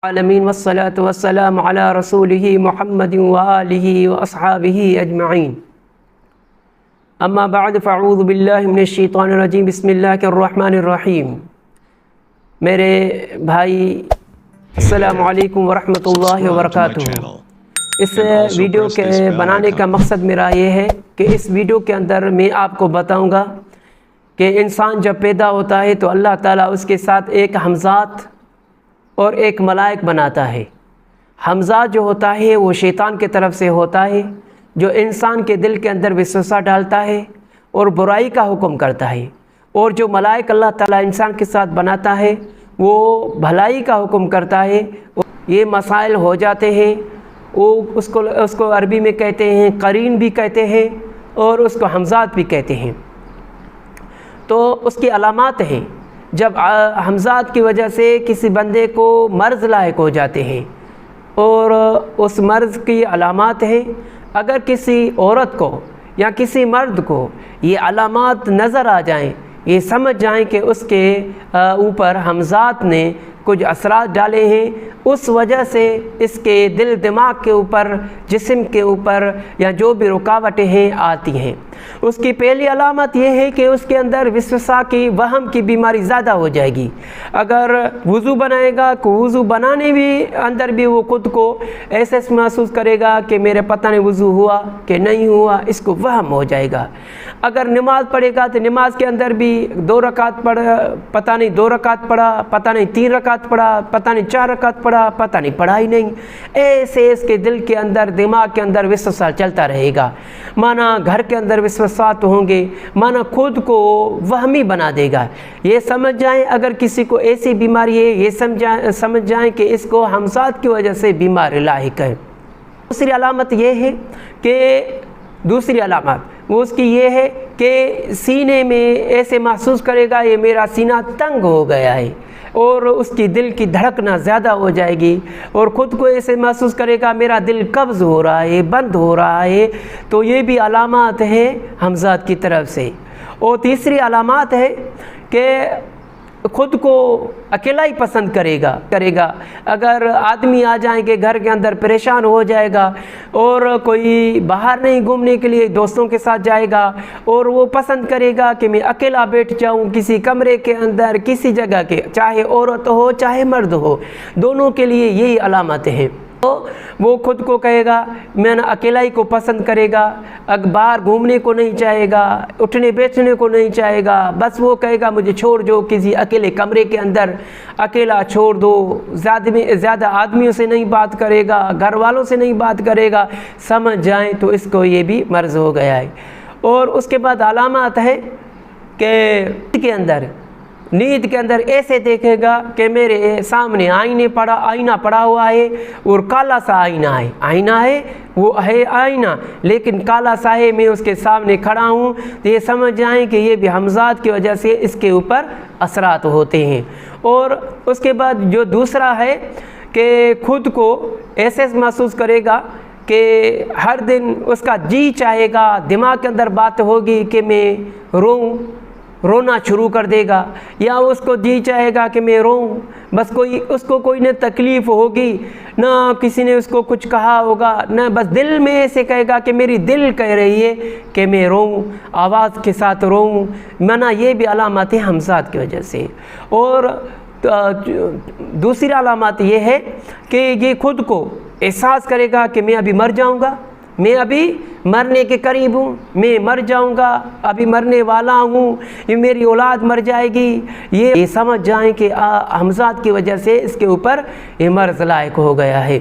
العالمین والصلاة والسلام علی رسولہ محمد وآلہ واصحابہ اجمعین اما بعد فاعوذ باللہ من الشیطان الرجیم بسم اللہ الرحمن الرحیم۔ میرے بھائی السلام علیکم ورحمۃ اللہ وبرکاتہ۔ اس ویڈیو کے بنانے کا مقصد میرا یہ ہے کہ اس ویڈیو کے اندر میں آپ کو بتاؤں گا کہ انسان جب پیدا ہوتا ہے تو اللہ تعالیٰ اس کے ساتھ ایک حمزات اور ایک ملائک بناتا ہے۔ حمزہ جو ہوتا ہے وہ شیطان کی طرف سے ہوتا ہے، جو انسان کے دل کے اندر وسوسہ ڈالتا ہے اور برائی کا حکم کرتا ہے، اور جو ملائک اللہ تعالیٰ انسان کے ساتھ بناتا ہے وہ بھلائی کا حکم کرتا ہے۔ یہ مسائل ہو جاتے ہیں، وہ اس کو عربی میں کہتے ہیں قرین بھی کہتے ہیں اور اس کو حمزات بھی کہتے ہیں۔ تو اس کی علامات ہیں، جب حمزات کی وجہ سے کسی بندے کو مرض لاحق ہو جاتے ہیں، اور اس مرض کی علامات ہیں، اگر کسی عورت کو یا کسی مرد کو یہ علامات نظر آ جائیں، یہ سمجھ جائیں کہ اس کے اوپر حمزات نے کچھ اثرات ڈالے ہیں، اس وجہ سے اس کے دل دماغ کے اوپر، جسم کے اوپر یا جو بھی رکاوٹیں ہیں آتی ہیں۔ اس کی پہلی علامت یہ ہے کہ اس کے اندر وسوسہ کی، وہم کی بیماری زیادہ ہو جائے گی۔ اگر وضو بنائے گا کہ وضو بنانے بھی اندر بھی وہ خود کو ایسے محسوس کرے گا کہ میرے پتہ نہیں وضو ہوا کہ نہیں ہوا، اس کو وہم ہو جائے گا۔ اگر نماز پڑھے گا تو نماز کے اندر بھی 2 رکعت پڑھا، پتہ نہیں 2 رکعت پڑھا، پتہ نہیں 3 رکعت پڑھا، پتہ نہیں 4 رکعت پڑھا، پتہ نہیں پڑھا ہی نہیں، ایسے اس کے دل کے اندر، دماغ کے اندر وسوسہ چلتا رہے گا۔ مانا گھر کے اندر وسوسات ہوں گے، مانا خود کو وہمی بنا دے گا۔ یہ سمجھ جائیں اگر کسی کو ایسی بیماری ہے، یہ سمجھ جائیں کہ اس کو حمزات کی وجہ سے بیماری لاحق ہے۔ دوسری علامت یہ ہے کہ وہ اس کی یہ ہے کہ سینے میں ایسے محسوس کرے گا یہ میرا سینہ تنگ ہو گیا ہے، اور اس کی دل کی دھڑکنا زیادہ ہو جائے گی، اور خود کو ایسے محسوس کرے گا میرا دل قبض ہو رہا ہے، بند ہو رہا ہے۔ تو یہ بھی علامات ہیں حمزات کی طرف سے۔ اور تیسری علامات ہے کہ خود کو اکیلا ہی پسند کرے گا۔ اگر آدمی آ جائیں کہ گھر کے اندر پریشان ہو جائے گا، اور کوئی باہر نہیں گھومنے کے لیے دوستوں کے ساتھ جائے گا، اور وہ پسند کرے گا کہ میں اکیلا بیٹھ جاؤں کسی کمرے کے اندر، کسی جگہ کے، چاہے عورت ہو چاہے مرد ہو، دونوں کے لیے یہی علامتیں ہیں۔ تو وہ خود کو کہے گا، میں اکیلا ہی کو پسند کرے گا، باہر گھومنے کو نہیں چاہے گا، اٹھنے بیٹھنے کو نہیں چاہے گا، بس وہ کہے گا مجھے چھوڑ دو کسی اکیلے کمرے کے اندر، اکیلا چھوڑ دو، زیادہ آدمیوں سے نہیں بات کرے گا، گھر والوں سے نہیں بات کرے گا۔ سمجھ جائیں تو اس کو یہ بھی مرض ہو گیا ہے۔ اور اس کے بعد علامات ہے کہ نیند کے اندر ایسے دیکھے گا کہ میرے سامنے آئینہ پڑا ہوا ہے، اور کالا سا آئینہ ہے وہ ہے آئینہ لیکن کالا سا ہے، میں اس کے سامنے کھڑا ہوں، تو یہ سمجھ جائیں کہ یہ بھی حمزات کی وجہ سے اس کے اوپر اثرات ہوتے ہیں۔ اور اس کے بعد جو دوسرا ہے کہ خود کو ایسے محسوس کرے گا کہ ہر دن اس کا جی چاہے گا، دماغ کے اندر بات ہوگی کہ میں رونا شروع کر دے گا، یا اس کو جی چاہے گا کہ میں روں، بس اس کو کوئی نہ تکلیف ہوگی، نہ کسی نے اس کو کچھ کہا ہوگا، نہ بس دل میں ایسے کہے گا کہ میری دل کہہ رہی ہے کہ میں روں، آواز کے ساتھ روں۔ مانا یہ بھی علامات ہیں حمزات کی وجہ سے۔ اور دوسری علامات یہ ہے کہ یہ خود کو احساس کرے گا کہ میں ابھی مر جاؤں گا، میں ابھی مرنے کے قریب ہوں، میں مر جاؤں گا، ابھی مرنے والا ہوں، یہ میری اولاد مر جائے گی۔ یہ سمجھ جائیں کہ حمزات کی وجہ سے اس کے اوپر یہ مرض لاحق ہو گیا ہے۔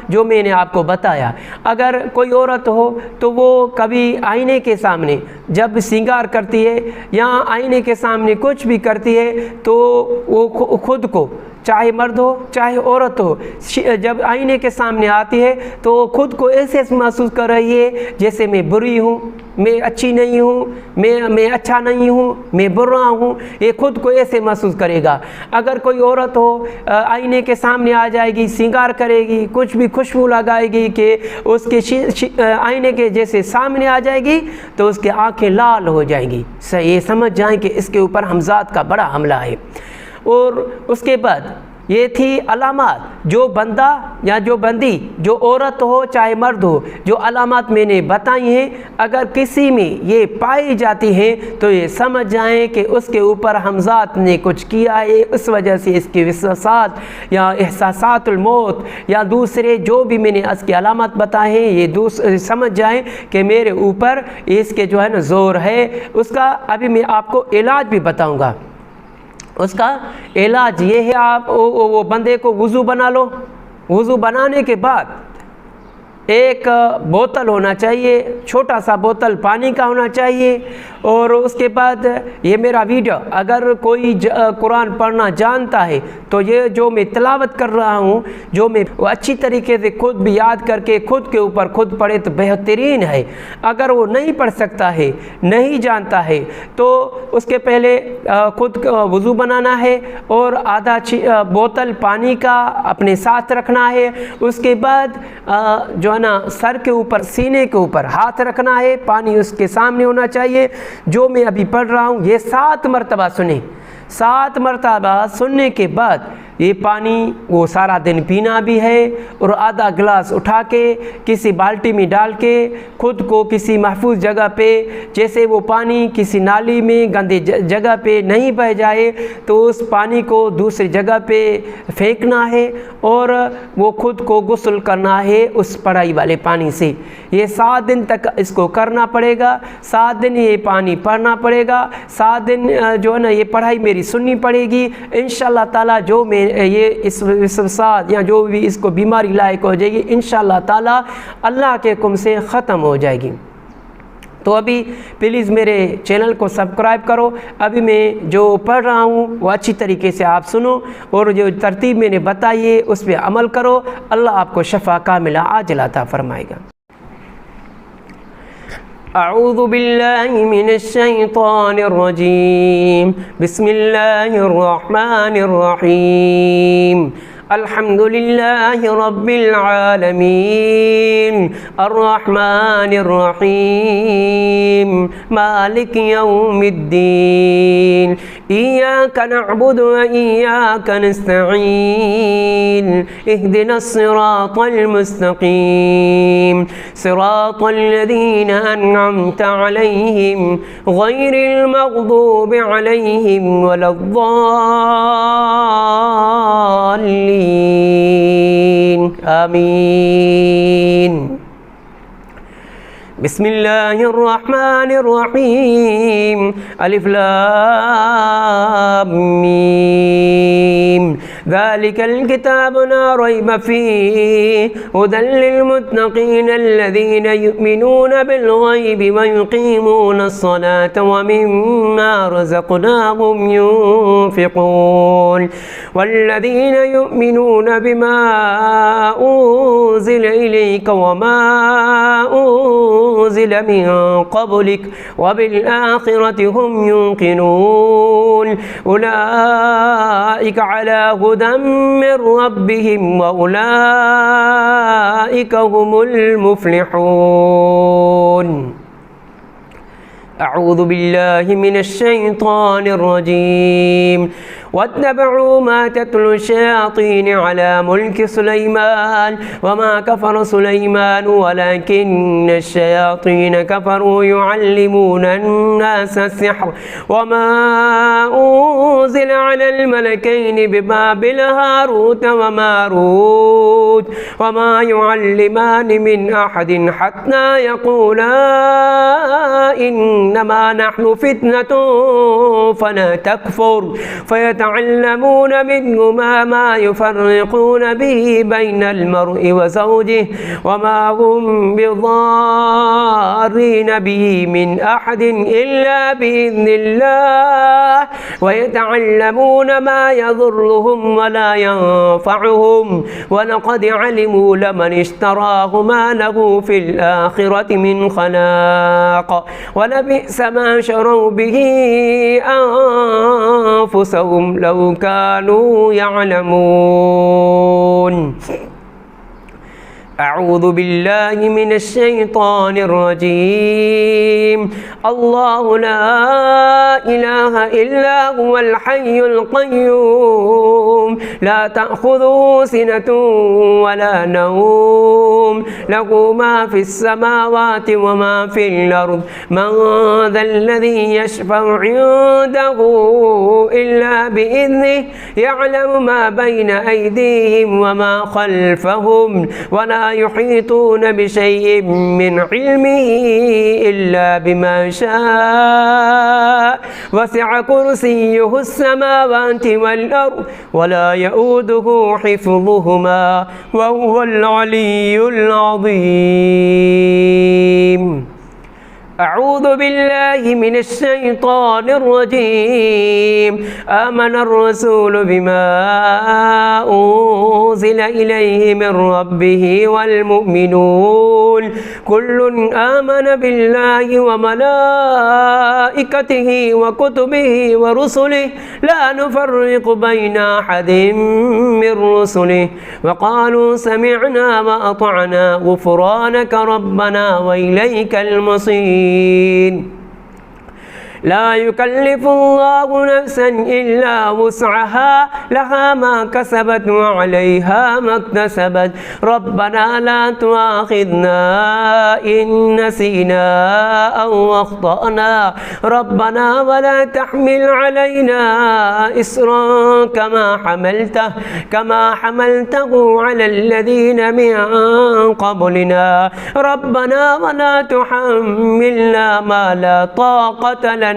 جو میں نے آپ کو بتایا، اگر کوئی عورت ہو تو وہ کبھی آئینے کے سامنے جب سنگار کرتی ہے یا آئینے کے سامنے کچھ بھی کرتی ہے تو وہ خود کو، چاہے مرد ہو چاہے عورت ہو، جب آئینے کے سامنے آتی ہے تو خود کو ایسے محسوس کر رہی ہے جیسے میں بری ہوں، میں اچھی نہیں ہوں، میں اچھا نہیں ہوں، میں برا ہوں، یہ خود کو ایسے محسوس کرے گا۔ اگر کوئی عورت ہو آئینے کے سامنے آ جائے گی، سنگار کرے گی، کچھ بھی خوشبو لگائے گی کہ اس کے آئینے کے جیسے سامنے آ جائے گی تو اس کی آنکھیں لال ہو جائیں گی، یہ سمجھ جائیں کہ اس کے اوپر حمزات کا بڑا حملہ ہے۔ اور اس کے بعد ये थी अलामात, जो बंदा या जो बंदी, जो औरत हो चाहे मर्द हो, जो अलामात मैंने बताई हैं, अगर किसी में ये पाई जाती हैं तो ये समझ जाएं कि उसके ऊपर हमज़ात ने कुछ किया है। इस वजह से इसके विश्वासात या एहसासातुल मौत या दूसरे जो भी मैंने इसके अलामात बताए हैं, ये समझ जाएं कि मेरे ऊपर इसके जो है ना ज़ोर है। उसका अभी मैं आपको इलाज भी बताऊँगा। उसका इलाज ये है, आप वो बंदे को वज़ू बना लो। वज़ू बनाने के बाद एक बोतल होना चाहिए, छोटा सा बोतल पानी का होना चाहिए। और उसके बाद ये मेरा वीडियो अगर कोई कुरान पढ़ना जानता है तो ये जो मैं तिलावत कर रहा हूँ, जो मैं वो अच्छी तरीके से खुद भी याद करके खुद के ऊपर खुद पढ़े तो बेहतरीन है। अगर वो नहीं पढ़ सकता है, नहीं जानता है, तो उसके पहले खुद वज़ू बनाना है और आधा बोतल पानी का अपने साथ रखना है। उसके बाद जो है ना सर के ऊपर, सीने के ऊपर हाथ रखना है, पानी उसके सामने होना चाहिए। जो मैं अभी पढ़ रहा हूँ ये 7 मरतबा सुने। 7 मरतबा सुनने के बाद ये पानी वो सारा दिन पीना भी है और आधा गिलास उठा के किसी बाल्टी में डाल के खुद को किसी महफूज जगह पे, जैसे वो पानी किसी नाली में गंदे जगह पे नहीं बह जाए, तो उस पानी को दूसरी जगह पे फेंकना है और वो खुद को गुस्ल करना है उस पढ़ाई वाले पानी से। ये 7 दिन तक इसको करना पड़ेगा। 7 दिन ये पानी पढ़ना पड़ेगा। 7 दिन जो है ना ये पढ़ाई मेरी सुननी पड़ेगी। इंशाअल्लाह ताला जो मैं ये इस विश्वास या जो भी इसको बीमारी लायक हो जाएगी, इंशाअल्लाह ताला अल्लाह के हुक्म से ख़त्म हो जाएगी। तो अभी प्लीज़ मेरे चैनल को सब्सक्राइब करो। अभी मैं जो पढ़ रहा हूँ वो अच्छी तरीके से आप सुनो और जो तरतीब मैंने बताई है उस पर अमल करो। अल्लाह आपको शफ़ा कामिला आजिल अता फरमाएगा। अऊज़ु बिल्लाहि मिनश शैतानिर रजीम, बिस्मिल्लाहिर रहमानिर रहीम। अल्हम्दुलिल्लाहि रब्बिल आलमीन, अर्रहमानिर रहीम, मालिक यौमिद्दीन, इय्याका नअबुदु व इय्याका नस्तईन, इहदिनस सिरातल मुस्तकीम, सिरातल लज़ीना अनअमता अलैहिम, गैरिल मग़दूबि अलैहिम वलद्दाल्लीन, आमीन। बिस्मिल्लाहिर्रहमानिर्रहीम, अलिफ लाम मीम, ज़ालिकल किताबु ला रैब फ़ीहि हुदल लिल्मुत्तक़ीन अल्लज़ीना युमिनूना बिल ग़ैबि व युक़ीमूना अस्सलाता व मिम्मा रज़क़नाहुम युनफ़िक़ून, वल्लज़ीना युमिनूना बिमा उन्ज़िला इलैका व मा उन्ज़िला मिन क़ब्लिक व बिल आख़िरति हुम युक़िनून, उलाइका अला हुदम मिन रब्बिहिम व उलाइका हुमुल मुफ़्लिहून। अऊज़ु बिल्लाहि मिनश शैतानिर रजीम, वत्तबअू मा तत्लु शयातीन अला मुल्कि सुलैमान वमा कफ़र सुलैमान वलकिन्न शयातीन कफ़रू युअल्लिमूना अन्नास सिह्र वमा उन्ज़िला अलल मलकैनि बिबाबिल हारूत व मारूत वमा युअल्लिमानि मिन अहदिन हत्ता यक़ूला इन्नमा नहनु फितनतुन फला तकफुर फयतअल्लमून मिन्हुमा मा युफ़र्रिक़ून बिही बैनल मर्इ व ज़ौजिहि वमा हुम बिज़ार्रीन बिही मिन अहदिन इल्ला बिइज़्निल्लाह वयतअल्लमून मा यज़ुर्रुहुम वला यंफ़अुहुम वलक़द अलिमू लमन इश्तराहु मा लहु फ़िल आख़िरति मिन ख़लाक़ वलबिअस मा शरौ बिही अन्फुसहुम लौ कानू यअलमून। أعوذ بالله من الشيطان الرجيم الله لا إله إلا هو الحي القيوم لا تأخذه سنة ولا نوم له ما في السماوات وما في الأرض من ذا الذي يشفع عنده إلا بإذنه يعلم ما بين أيديهم وما خلفهم ولا يحيطون بشيء من علمه إلا بما شاء وسع كرسيه السماوات والأرض ولا يؤوده حفظهما وهو العلي العظيم. أعوذ بالله من الشيطان الرجيم آمن الرسول بما أنزل إليه من ربه والمؤمنون كل آمن بالله وملائكته وكتبه ورسله لا نفرق بين أحد من رسله وقالوا سمعنا وأطعنا غفرانك ربنا وإليك المصير. لا يكلف الله نفسا إلا وسعها لها ما كسبت وعليها ما اكتسبت ربنا لا تؤاخذنا إن نسينا أو أخطأنا ربنا ولا تحمل علينا إصرا كما حملته على الذين من قبلنا ربنا ولا تحملنا ما لا طاقة لنا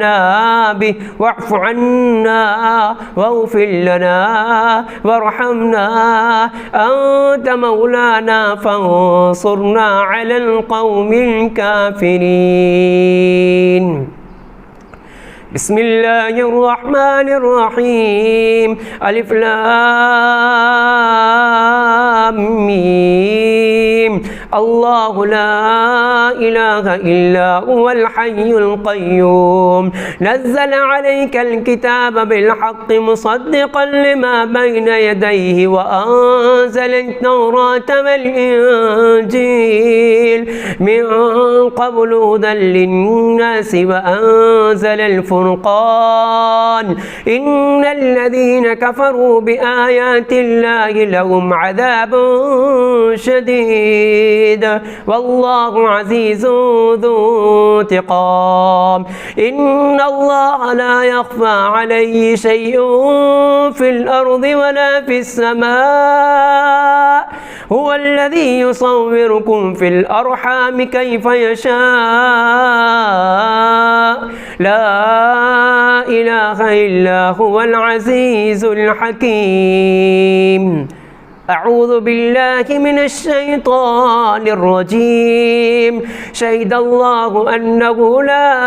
به واعف عنا واغفر لنا وارحمنا أنت مولانا فانصرنا على القوم الكافرين. بسم الله الرحمن الرحيم ألف لام ميم الله لا إله إلا هو الحي القيوم نزل عليك الكتاب بالحق مصدقا لما بين يديه وأنزل التوراة والإنجيل من قبل هدى للناس وأنزل الفرقان إن الذين كفروا بآيات الله لهم عذاب شديد والله عزيز ذو انتقام إن الله لا يخفى عليه شيء في الأرض ولا في السماء هو الذي يصوركم في الأرحام كيف يشاء لا إله إلا هو العزيز الحكيم. أعوذ بالله من الشيطان الرجيم شهد الله أنه لا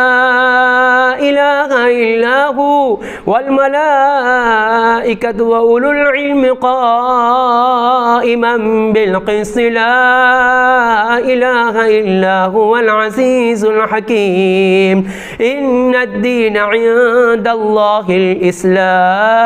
إله إلا هو والملائكة وأولو العلم قائما بالقسط لا إله إلا هو العزيز الحكيم إن الدين عند الله الإسلام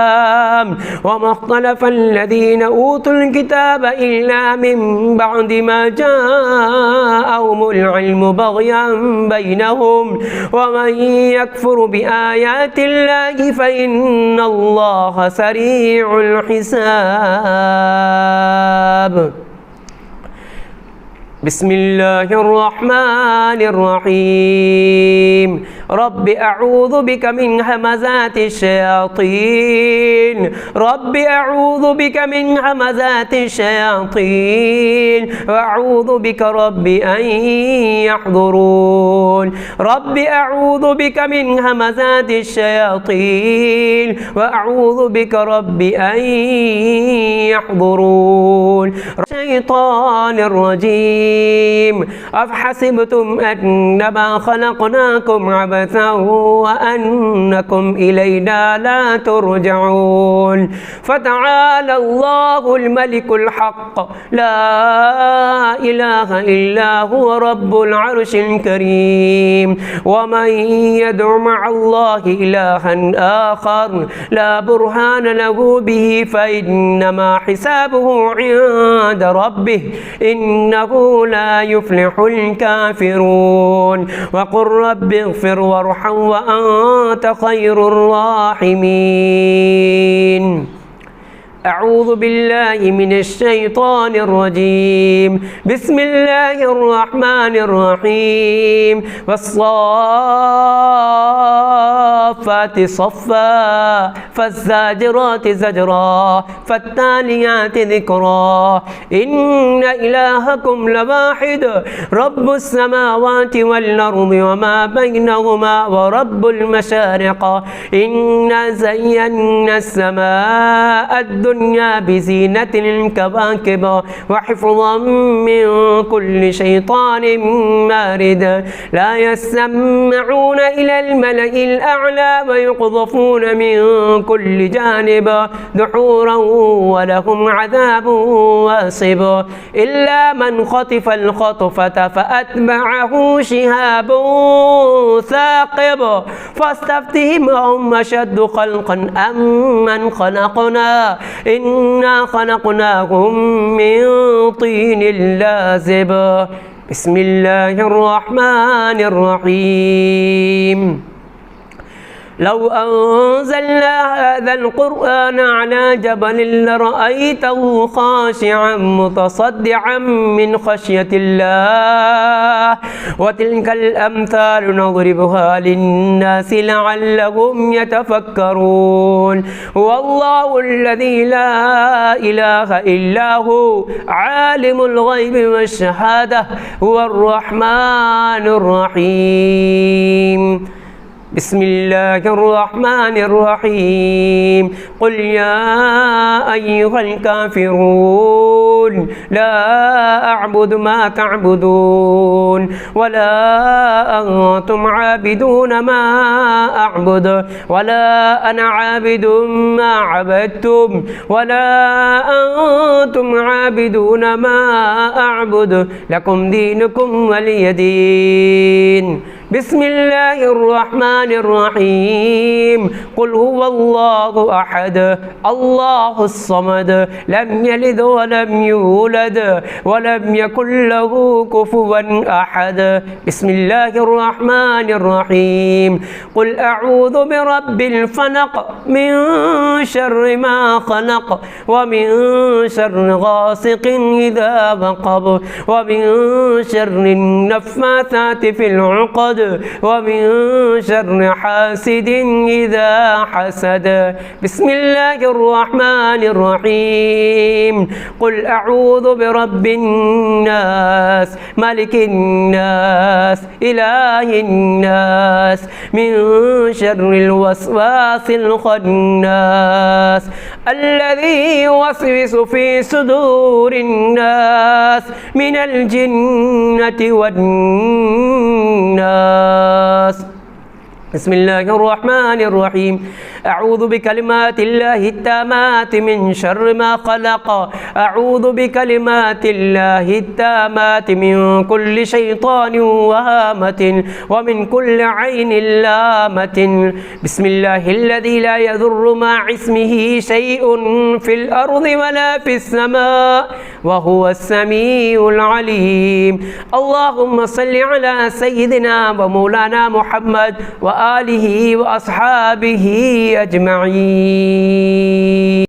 وما اختلف الذين أوتوا الكتاب إلا من بعد ما جاءهم العلم بغيا بينهم ومن يكفر بآيات الله فإن الله سريع الحساب. بسم الله الرحمن الرحيم رب أعوذ بك من همزات الشياطين رب أعوذ بك من همزات الشياطين وأعوذ بك رب أن يحضرون رب أعوذ بك من همزات الشياطين وأعوذ بك رب أن يحضرون الشيطان الرجيم أفحسبتم أنما خلقناكم عبثا وأنكم إلينا لا ترجعون فتعالى الله الملك الحق لا إله إلا هو رب العرش الكريم ومن يدع مع الله إلها آخر لا برهان له به فإنما حسابه عند ربه إنه لا يفلح الكافرون وقل رب اغفر وارحم وأنت خير الراحمين أعوذ بالله من الشيطان الرجيم بسم الله الرحمن الرحيم والصافات صفا فالزاجرات زجرا فالتاليات ذكرا إن إلهكم لواحد رب السماوات والأرض وما بينهما ورب المشارق إنا زينا السماء الدنيا بزينة الكواكب وحفظا من كل شيطان مارد لا يسمعون إلى الملأ الأعلى ويقذفون من كل جانب دحورا ولهم عذاب واصب إلا من خطف الخطفة فأتبعه شهاب ثاقب فاستفتهم هم أشد خلقا أم من خلقنا إنا خلقناهم من طين لازب بسم الله الرحمن الرحيم لو أنزلنا هذا القرآن على جبل لرأيته خاشعا متصدعا من خشية الله وتلك الأمثال نضربها للناس لعلهم يتفكرون هو الله الذي لا إله إلا هو عالم الغيب والشهادة هو الرحمن الرحيم بسم الله الرحمن الرحيم قل يا أيها الكافرون لا أعبد ما تعبدون ولا أنتم عابدون ما أعبد ولا أنا عابد ما عبدتم ولا أنتم عابدون ما أعبد لكم دينكم ولي دين بسم الله الرحمن الرحيم قل هو الله أحد الله الصمد لم يلد ولم يولد ولم يكن له كفوا أحد بسم الله الرحمن الرحيم قل أعوذ برب الفلق من شر ما خلق ومن شر غاسق إذا وقب ومن شر النفاثات في العقد ومن شر حاسد إذا حسد بسم الله الرحمن الرحيم قل أعوذ برب الناس ملك الناس إله الناس من شر الوسواس الخناس الذي يوسوس في صدور الناس من الجنة والناس بسم الله الرحمن الرحيم أعوذ بكلمات الله التامات من شر ما خلق أعوذ بكلمات الله التامات من كل شيطان وهامة ومن كل عين لامة بسم الله الذي لا يضر مع اسمه شيء في الأرض ولا في السماء وهو السميع العليم اللهم صل على سيدنا ومولانا محمد وآله وأصحابه أجمعين.